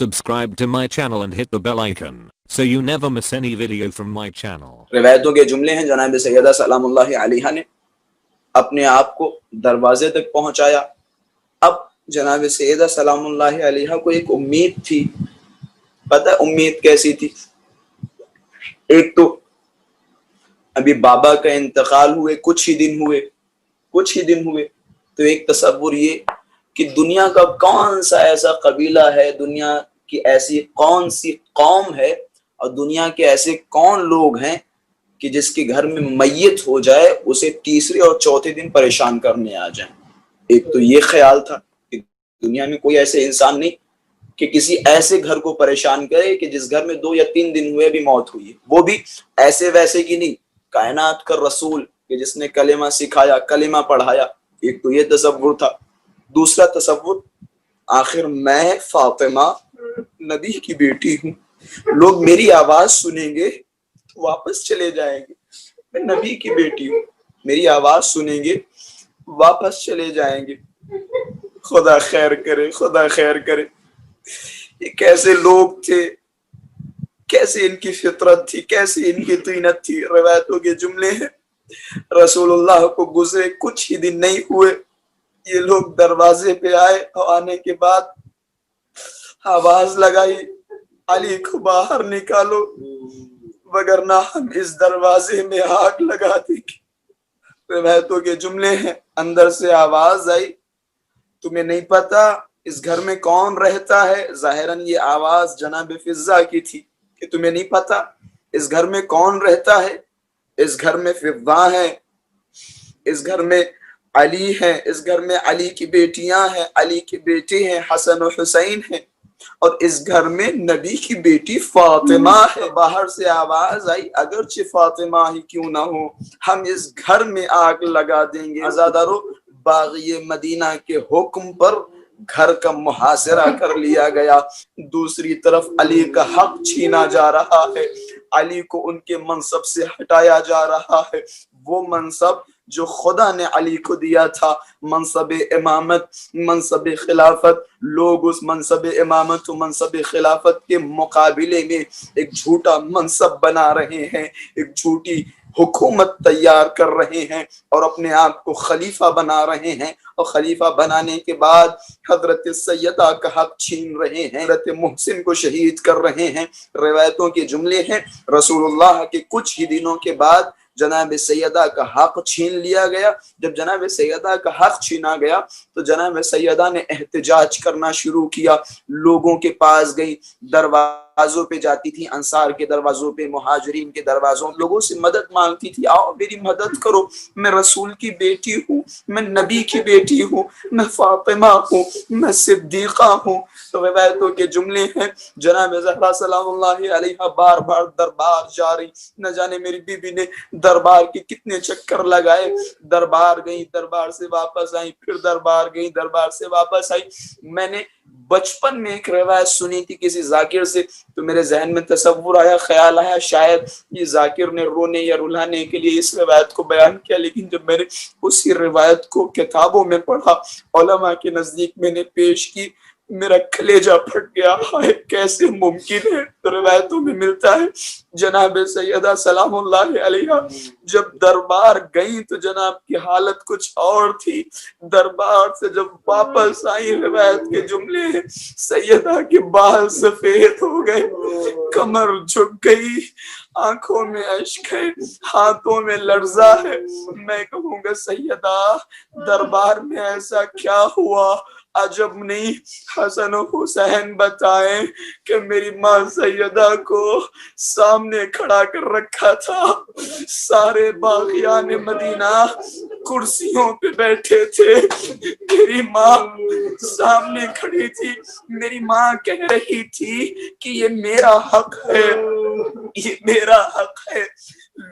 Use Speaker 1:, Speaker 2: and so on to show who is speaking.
Speaker 1: Subscribe to my channel and hit the bell icon so you never miss any video from my channel.
Speaker 2: روایتوں کے جملے ہیں جناب سیدہ سلام اللہ علیہا نے اپنے آپ کو دروازے تک پہنچایا. اب جناب سیدہ سلام اللہ علیہا کو ایک امید تھی. پتہ امید کیسی تھی؟ ایک تو ابھی بابا کا انتقال ہوئے کچھ ہی دن ہوئے تو ایک تصور یہ کہ دنیا کا کون سا ایسا قبیلہ ہے, دنیا کی ایسی کون سی قوم ہے اور دنیا کے ایسے کون لوگ ہیں کہ جس کے گھر میں میت ہو جائے اسے تیسرے اور چوتھے دن پریشان کرنے آ جائیں. ایک تو یہ خیال تھا کہ دنیا میں کوئی ایسے انسان نہیں کہ کسی ایسے گھر کو پریشان کرے کہ جس گھر میں 2 یا 3 دن ہوئے بھی موت ہوئی ہے, وہ بھی ایسے ویسے کی نہیں, کائنات کا رسول کہ جس نے کلمہ سکھایا, کلمہ پڑھایا. ایک تو یہ تصور تھا. دوسرا تصور, آخر میں فاطمہ نبی کی بیٹی ہوں, لوگ میری آواز سنیں گے تو واپس چلے جائیں گے. میں نبی کی بیٹی ہوں, میری آواز سنیں گے واپس چلے جائیں گے. خدا خیر کرے. یہ کیسے لوگ تھے, کیسے ان کی فطرت تھی, کیسے ان کی طینت تھی. روایتوں کے جملے ہیں رسول اللہ کو گزرے کچھ ہی دن نہیں ہوئے, یہ لوگ دروازے پہ آئے اور آنے کے بعد آواز لگائی, علی کو باہر نکالو وگرنہ ہم اس دروازے میں آگ لگا دیں گے. روایتوں کے جملے ہیں اندر سے آواز آئی, تمہیں نہیں پتا اس گھر میں کون رہتا ہے. ظاہراً یہ آواز جناب فضہ کی تھی کہ تمہیں نہیں پتا اس گھر میں کون رہتا ہے. اس گھر میں فضہ ہے, اس گھر میں علی ہیں, اس گھر میں علی کی بیٹیاں ہیں, علی کے بیٹے ہیں, حسن و حسین ہیں, اور اس گھر میں نبی کی بیٹی فاطمہ ہے. باہر سے آواز آئی, اگرچہ فاطمہ ہی کیوں نہ ہو ہم اس گھر میں آگ لگا دیں گے. عزادارو, باغی مدینہ کے حکم پر گھر کا محاصرہ کر لیا گیا. دوسری طرف علی کا حق چھینا جا رہا ہے, علی کو ان کے منصب سے ہٹایا جا رہا ہے. وہ منصب جو خدا نے علی کو دیا تھا, منصب امامت, منصب خلافت, لوگ اس منصب امامت و منصب خلافت کے مقابلے میں ایک جھوٹا منصب بنا رہے ہیں, ایک جھوٹی حکومت تیار کر رہے ہیں اور اپنے آپ کو خلیفہ بنا رہے ہیں, اور خلیفہ بنانے کے بعد حضرت سیدہ کا حق چھین رہے ہیں, حضرت محسن کو شہید کر رہے ہیں. روایتوں کے جملے ہیں رسول اللہ کے کچھ ہی دنوں کے بعد جناب سیدہ کا حق چھین لیا گیا. جب جناب سیدہ کا حق چھینا گیا تو جناب سیدہ نے احتجاج کرنا شروع کیا. لوگوں کے پاس گئی, دروازوں پہ جاتی تھی, انصار کے دروازوں پہ, مہاجرین کے دروازوں, لوگوں سے مدد مانگتی تھی, آؤ میری مدد کرو, میں رسول کی بیٹی ہوں, میں نبی کی بیٹی ہوں, میں فاطمہ ہوں, میں صدیقہ ہوں. تو روایتوں کے جملے ہیں جناب زہرا سلام اللہ علیہا بار بار دربار جا رہی, نہ جانے میری بی بی نے دربار کے کتنے چکر لگائے. دربار گئی, دربار سے واپس آئی, پھر دربار گئی, دربار سے واپس آئی. میں نے بچپن میں ایک روایت سنی تھی کسی ذاکر سے, تو میرے ذہن میں تصور آیا, خیال آیا شاید یہ ذاکر نے رونے یا رلانے کے لیے اس روایت کو بیان کیا. لیکن جب میں نے اسی روایت کو کتابوں میں پڑھا, علماء کے نزدیک میں نے پیش کی, میرا کلیجہ پھٹ گیا. کیسے ممکن ہے؟ تو روایتوں میں ملتا ہے جناب سیدہ سلام اللہ علیہا جب دربار گئی تو جناب کی حالت کچھ اور تھی. دربار سے جب واپس آئی, روایت کے جملے ہیں سیدہ کے بال سفید ہو گئے, کمر جھک گئی, آنکھوں میں اشک ہے, ہاتھوں میں لرزہ ہے. میں کہوں گا سیدہ دربار میں ایسا کیا ہوا؟ عجب نہیں, حسن و حسین بتائیں کہ میری ماں سیدہ کو سامنے کھڑا کر رکھا تھا, سارے باغیان مدینہ کرسیوں پہ بیٹھے تھے, میری ماں سامنے کھڑی تھی. میری ماں کہہ رہی تھی کہ یہ میرا حق ہے, یہ میرا حق ہے.